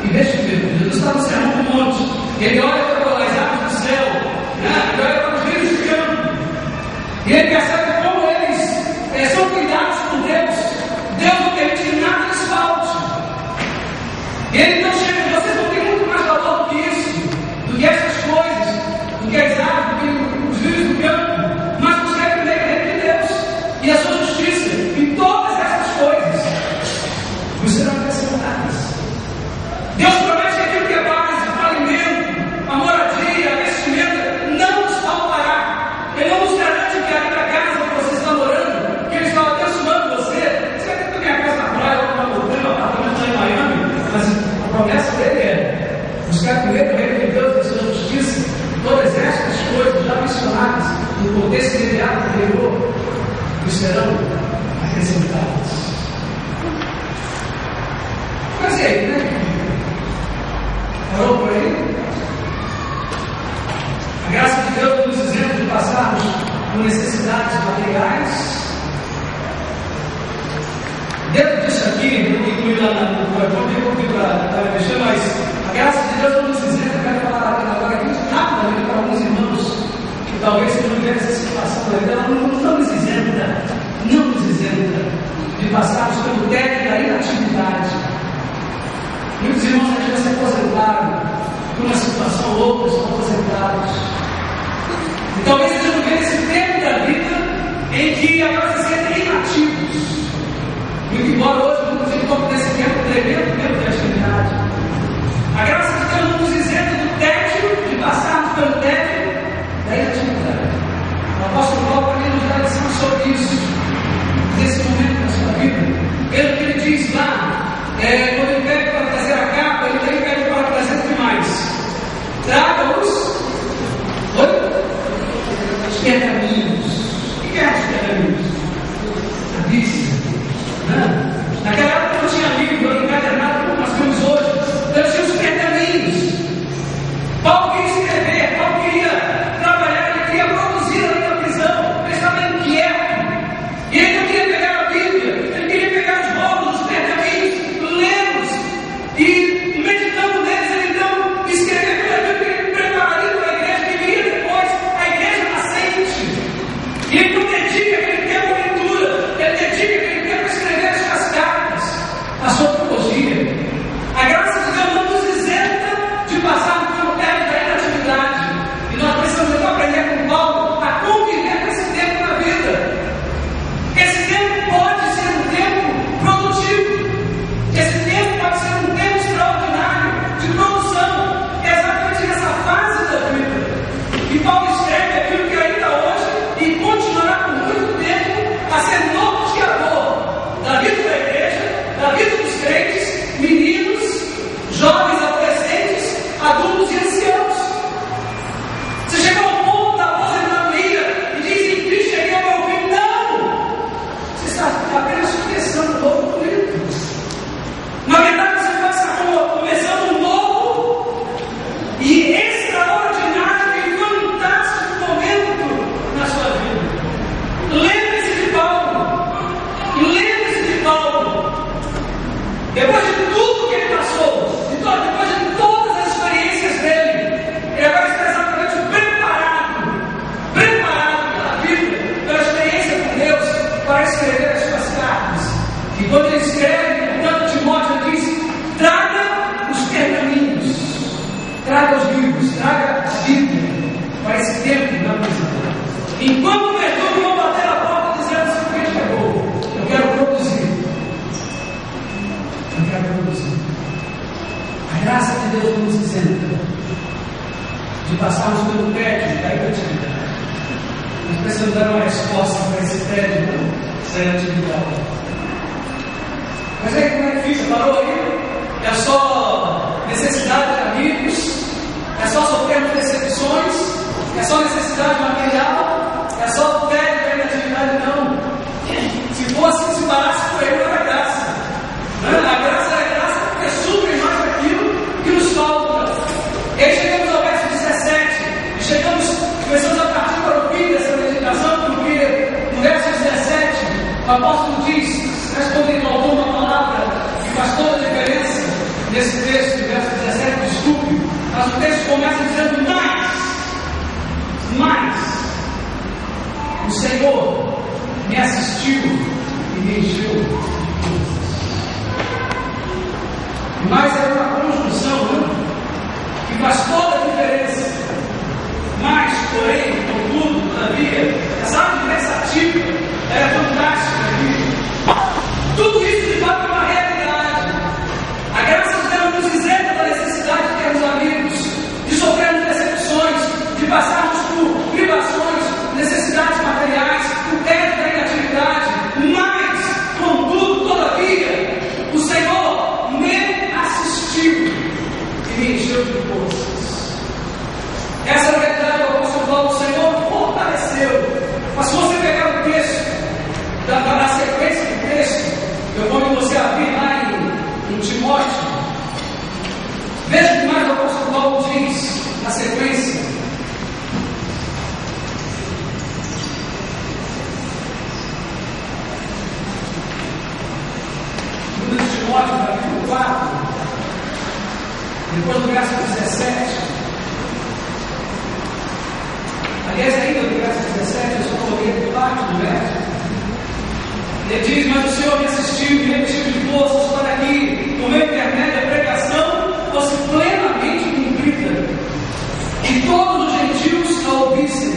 e vestimento. Jesus está no Sermão do Monte. Ele olha para as aves do céu, ele olha para os rios de campo, e ele percebe como eles são cuidados por Deus. Deus não permite nada lhes falte. E ele então chega: vocês não têm muito mais valor do que isso, do que essas coisas, do que as aves, do que os rios do campo, mas buscar primeiro o reino de Deus e a sua justiça, e todas essas coisas vos serão acrescentadas. Deus promete que aquilo que é base, o alimento, a moradia, a vestimenta, não nos faltará. no contexto imediato anterior, nos serão acrescentados. Mas e aí, né? Parou por aí? A graça de Deus nos isenta de passarmos por necessidades materiais. Dentro disso aqui, não inclui lá no convite para mexer, mas a graça de Deus não nos isenta. Eu quero falar agora aqui rapidamente para alguns irmãos que talvez se não tivessem essa situação da vida. Ela não nos isenta de passarmos pelo teto da inatividade. Muitos irmãos aqui já se aposentaram, por uma situação ou outra, estão aposentados. E talvez estejam vivendo esse tempo da vida em que agora se sentem inativos. Muito embora hoje não seja como nesse tempo tremendo tempo de atividade. A graça de Deus não nos isenta do tédio, de passarmos pelo tédio da inatividade. O apóstolo Paulo também nos dá lição sobre isso, nesse momento da sua vida. Pelo que ele diz lá, quando ele pede para trazer a capa, ele também pede para trazer o que mais? Traga-os pergaminhos. O que é os pergaminhos? A Bíblia. Naquela época não tinha livro encadernado como nós temos hoje. Então tinha os pergaminhos. Paulo queria escrever, Paulo queria trabalhar, ele queria produzir ali na prisão. Ele estava inquieto. E ele não queria pegar a Bíblia, ele queria pegar os rótulos, os pergaminhos, lê-los e meditando neles, ele então escreveu aquilo aquilo que ele prepararia para a igreja, que viria depois, a igreja nascente. E ele não dedica aquele tempo à leitura, ele dedica aquele tempo a escrever as suas cartas, a sua teologia. A graça de Deus não nos isenta de passar pelo teto da inatividade. E nós precisamos então aprender com Paulo a conviver com esse tempo na vida. Esse tempo pode ser um tempo produtivo. Esse tempo pode ser um tempo extraordinário de produção. É exatamente nessa fase da vida que Paulo escreve aquilo que ainda hoje e continuará por muito tempo a ser norteador da vida da igreja, da vida dos crentes, meninos, jovens, adolescentes, adultos e anciãos. Você chegou ao ponto da aposentadoria e diz: em Cristo cheguei ao meu fim. Não! Você está apenas começando um novo livro. Na verdade, você está começando um novo e extraordinário e fantástico momento na sua vida. Lembre-se de Paulo. Lembre-se de Paulo. Depois de tudo que ele passou, depois de todas as experiências dele, ele agora está exatamente preparado pela vida, pela experiência com Deus, para escrever as suas cartas. E quando ele escreve, portanto, Timóteo diz: traga os pergaminhos, traga os livros, traga a Bíblia para esse tempo na prisão. Enquanto o verdugo não bater a porta dizendo: se o que chegou, eu quero produzir. Eu quero produzir. A graça de Deus nos isenta de passarmos pelo tédio da inatividade. Nós precisamos dar uma resposta para esse tédio da inatividade. Mas aí como é que fica? Parou aí? É só necessidade de amigos? É só sofrermos decepções? É só necessidade material? É só o tédio da inatividade? Não. Se fosse, se parasse por aí, não era graça. A graça é graça porque supre mais aquilo que nos falta. E aí chegamos ao verso 17 e começamos a partir para o fim dessa meditação, porque no verso 17 o apóstolo diz, respondendo ao uma palavra que faz toda a diferença nesse texto, no verso 17, desculpe, mas o texto começa dizendo: mas o Senhor me assistiu e me encheu de coisas. Mas é uma conjunção, né, que faz toda a diferença. Mas, porém, contudo, todavia, essa adversativa é fantástica aqui. Tudo isso de fato é uma realidade. A graça de Deus nos isenta da necessidade de termos amigos, de sofrermos decepções, de passarmos por privações, necessidades materiais, o tédio da inatividade. Mas, contudo, todavia, o Senhor me assistiu e me encheu de forças. Essa é a verdade do apóstolo Paulo. O Senhor fortaleceu Timóteo, capítulo 4, depois do verso 17. Aliás, ainda no verso 17, eu só coloquei parte do verso. Ele diz: mas o Senhor me assistiu e me revestiu de forças para que, por meu intermédio, a pregação fosse plenamente cumprida, e todos os gentios a ouvissem,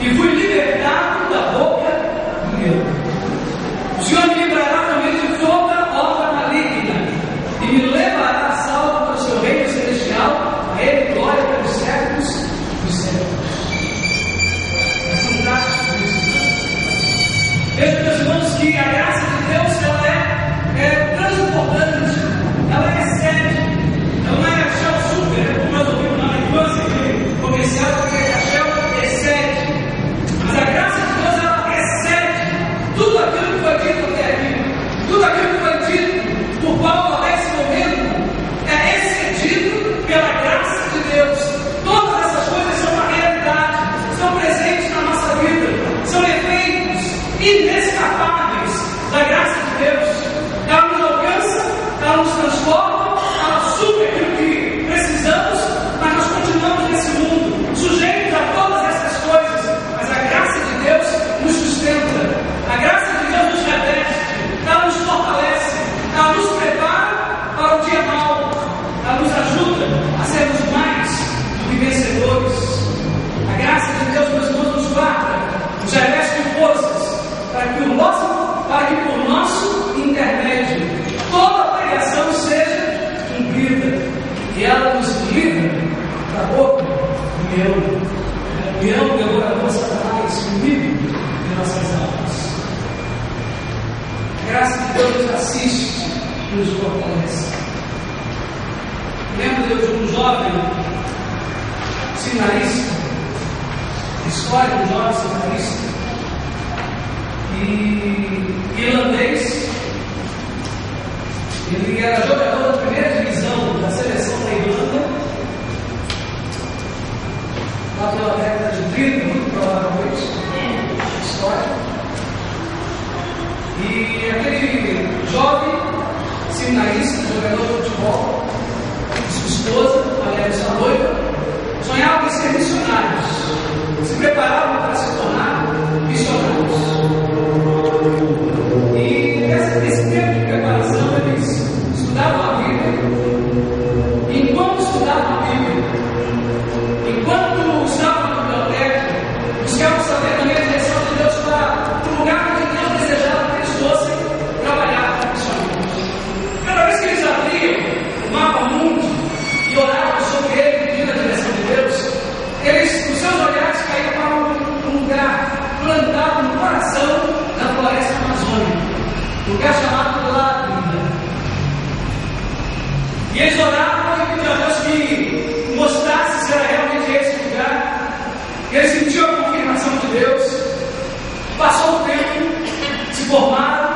e fui libertado da boca do leão. O Senhor me livrará também de toda obra maligna, e me levará a salvo para o seu reino celestial, a Ele glória pelos séculos dos séculos. É fantástico isso. Veja, meus irmãos, que a graça de Deus ela é transbordante, ela excede, ela não é Shell Super, como nós ouvimos lá na infância, aquele comercial que a Shell excede, mas a graça de Deus ela excede tudo aquilo que foi dito até aqui, tudo aquilo que foi dito por Paulo até esse momento, é excedido pela graça de Deus. Todas essas coisas são uma realidade, são presentes na nossa vida, são efeitos inescapáveis da graça de Deus. Ela nos alcança, ela nos transforma, ela supre aquilo que precisamos, mas nós continuamos nesse mundo, sujeitos a todas essas coisas, mas a graça de Deus nos sustenta, a graça de Deus nos reveste, ela nos fortalece, ela nos prepara para o dia mau, ela nos ajuda a sermos mais do que vencedores. A graça de Deus, meus irmãos, nos guarda, nos reveste de forças, para que por nosso intermédio toda a pregação seja cumprida, e ela nos livra da boca do leão, devorador Satanás, inimigo de nossas almas. A graça de Deus nos assiste e nos fortalece. Lembro de um jovem seminarista, história de um jovem seminarista, irlandês. Ele era jogador da primeira divisão da seleção da Irlanda, lá pela década de 30, muito provavelmente, história. E aquele jovem seminarista, jogador de futebol, sua esposa, aliás, sua noiva, sonhavam em ser missionários, se preparavam para se tornar missionários. E nesse tempo de preparação eles estudavam a Bíblia. E enquanto estudavam a Bíblia, enquanto estavam na biblioteca, buscavam saber também a direção de Deus para o lugar onde Deus desejava que eles fossem trabalhar como missionários. Cada vez que eles abriam o mapa mundo e oravam sobre ele, pedindo a direção de Deus, os seus olhares caíam para um lugar plantado no coração da floresta amazônica, lugar chamado Lágrima. E eles oravam e pediam a Deus que mostrasse se era realmente esse lugar. E eles sentiam a confirmação de Deus. Passou o tempo, se formaram,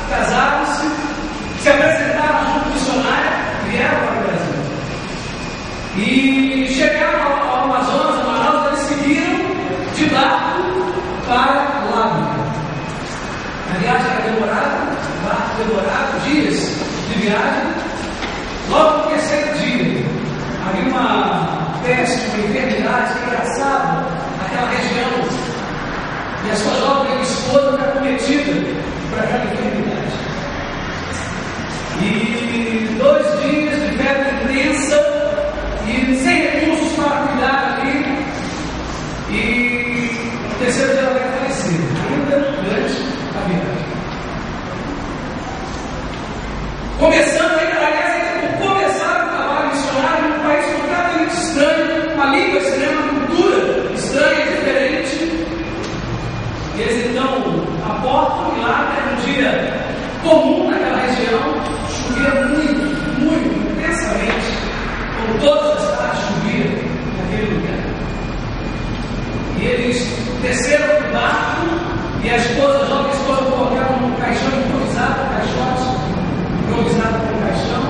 casaram-se, se apresentaram junto missionário, vieram para o Brasil. E chegaram ao Amazonas, Manaus, eles seguiram de barco para Lágrima. A viagem era demorada, o barco demorado, dias de viagem. Logo no terceiro dia, havia uma peste, uma enfermidade que engraçava naquela região. E a sua jovem esposa foi acometida por aquela enfermidade. E 2 dias de febre intensa e sem recursos para cuidar ali. E no terceiro dia ela vai falecer, ainda durante a viagem. Começando ainda, aliás, ainda por começar o trabalho missionário num país completamente estranho, uma língua estranha, uma cultura estranha, diferente. E eles então aportam e lá era um dia comum naquela região, chovia muito intensamente, como todas as tardes chovia naquele lugar. E eles desceram do barco e a esposa, a jovem esposa, colocaram um caixão improvisado, com caixão,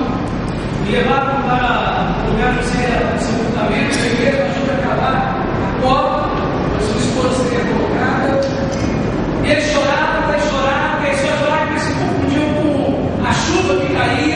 e levaram para o lugar onde seria o sepultamento, a igreja ajuda a cavar a cova, a sua esposa seria colocada. E eles choravam, e só choravam, porque se confundiam com a chuva que caía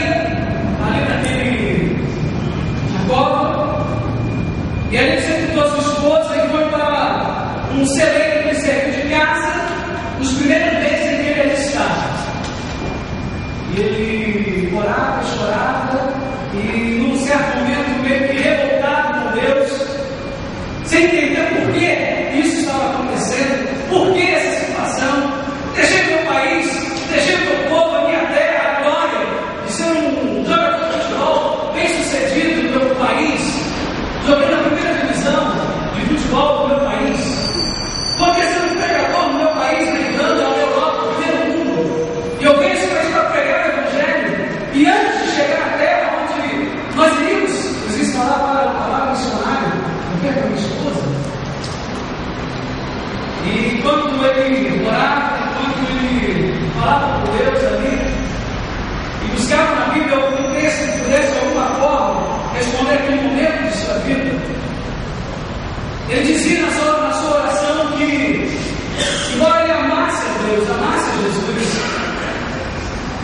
embora ele amasse a Deus, amasse a Jesus,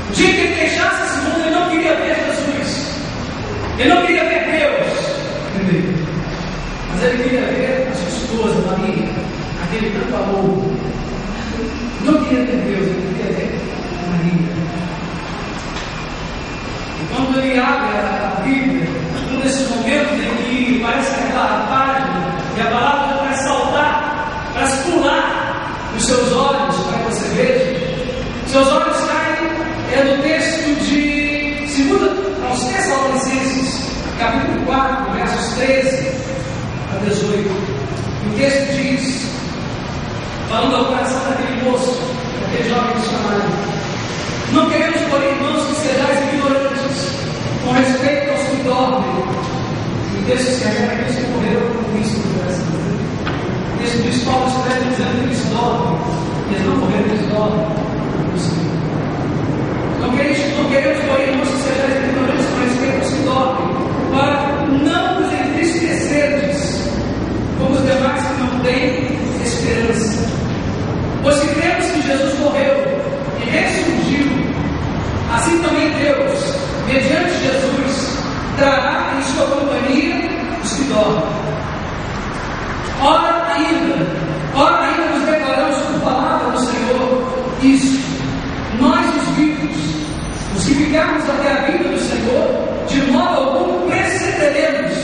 o dia que ele deixasse esse mundo, ele não queria ver Jesus, ele não queria ver Deus, entendeu? Mas ele queria ver a sua esposa, Maria, aquele tanto amor. Não queria ver Deus, ele queria ver Maria. E quando ele abre a Bíblia, um desses momentos em que parece que aquela página e a palavra vai saltar, para se pular nos seus olhos, para que você veja, seus olhos caem no texto de 2 aos Tessalonicenses, capítulo 4, versos 13 a 18. O texto diz, falando ao coração daquele moço, daquele jovem missionário: não queremos, porém, irmãos, que sejais ignorantes com respeito aos que dormem. O texto se refere àqueles que morreram com Cristo no Brasil. O texto diz, Paulo escreve dizendo que eles dormem, eles não morreram, eles dormem no Senhor. Não queremos, porém, irmãos, que sejais ignorantes com respeito aos que dormem, para não vos entristecerdes como os demais que não têm esperança. Pois se cremos que Jesus morreu e ressurgiu, assim também Deus, mediante Jesus, trará em sua companhia os que dormem. Ora ainda nos declaramos por palavra do Senhor isto: nós os vivos, os que ficarmos até a vinda do Senhor, de modo algum precederemos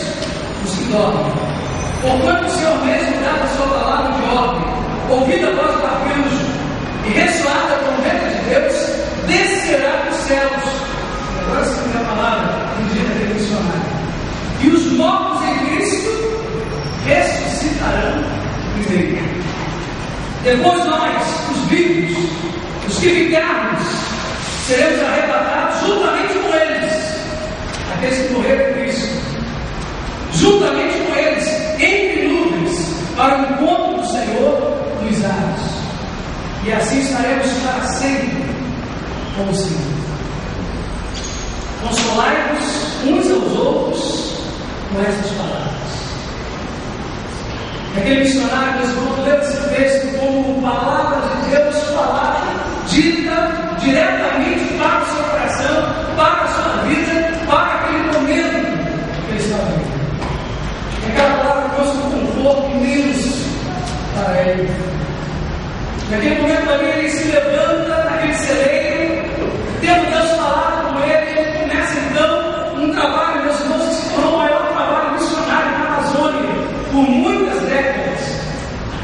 os que dormem. Porquanto o Senhor mesmo dá a sua palavra de ordem, ouvida a voz do arcanjo e ressoada a trombeta de Deus, descerá dos céus. Agora sim a palavra indígena daquele missionário. E os mortos em Cristo ressuscitarão primeiro. Depois nós, os vivos, os que ficarmos, seremos arrebatados juntamente com eles, aqueles que morreram em Cristo, juntamente com eles, entre nuvens, para o encontro do Senhor nos ares. E assim estaremos para sempre com o Senhor. Consolai-vos uns aos outros com essas palavras. Aquele missionário, meus irmãos, leu esse texto como palavra de Deus falada, dita diretamente para o seu coração, para a sua vida, para aquele momento que ele estava vivendo. E aquela palavra trouxe um conforto imenso para ele. Naquele momento ali, ele se levanta naquele celeiro, tendo Deus falado com ele começa então um trabalho, meus irmãos, que se tornou o maior trabalho missionário na Amazônia por muitas décadas.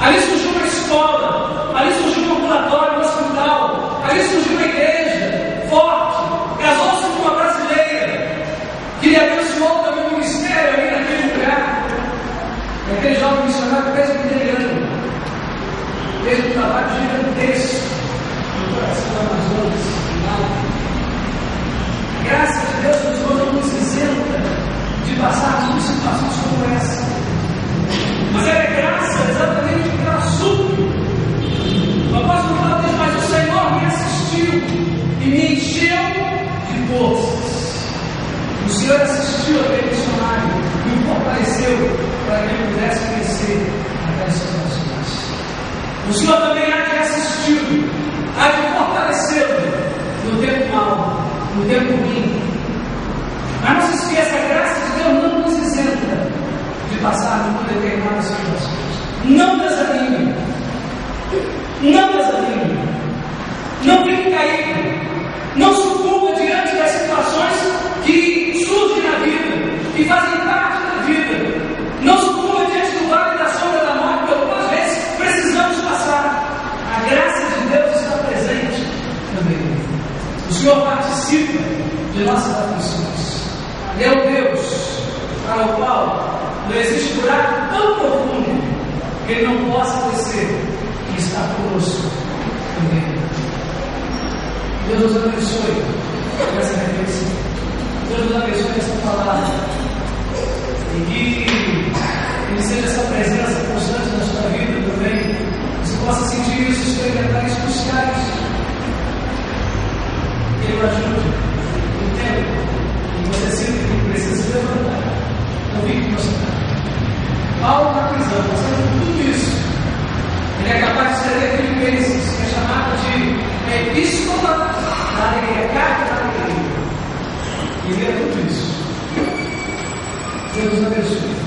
Ali surgiu uma escola, ali surgiu um ambulatório, um hospital, ali surgiu uma igreja forte, casou-se com uma brasileira, que lhe abençoou também o ministério ali naquele lugar. E aquele jovem missionário presbiteriano fez um trabalho gigantesco no coração do Amazonas. Graças a Deus, meus irmãos, não nos isenta de passar por situações como essa. Mas é graça exatamente pela súplica. O apóstolo Paulo diz: mas o Senhor me assistiu e me encheu de forças. O Senhor assistiu aquele missionário e o fortaleceu para que ele pudesse crescer naquelas situações. O Senhor também há de assistir, há de fortalecê-lo no tempo mau, no tempo ruim. Mas não se esqueça, a graça de Deus não nos isenta de passar por determinadas situações. Não desanime. Não desanime. Não fique caído. Não sucumba diante das situações que surgem na vida, que fazem parte da vida. Não sucumba diante do vale da sombra da morte, pelo qual às vezes precisamos passar. A graça de Deus está presente também. O Senhor participa de nossas aflições. Ele é o Deus para o qual não existe buraco tão profundo que Ele não possa descer e estar conosco também. Deus nos abençoe com essa reflexão. Deus nos abençoe com essa palavra. E que Ele seja essa presença constante na sua vida também. Você possa sentir isso, experimentar isso, buscar isso. Que Ele o ajude no tempo e você sinta que precisa se levantar. Não fique prostrado. Paulo na prisão, passando por tudo isso, ele é capaz de escrever aquilo que ele Queria tudo isso. Deus abençoe.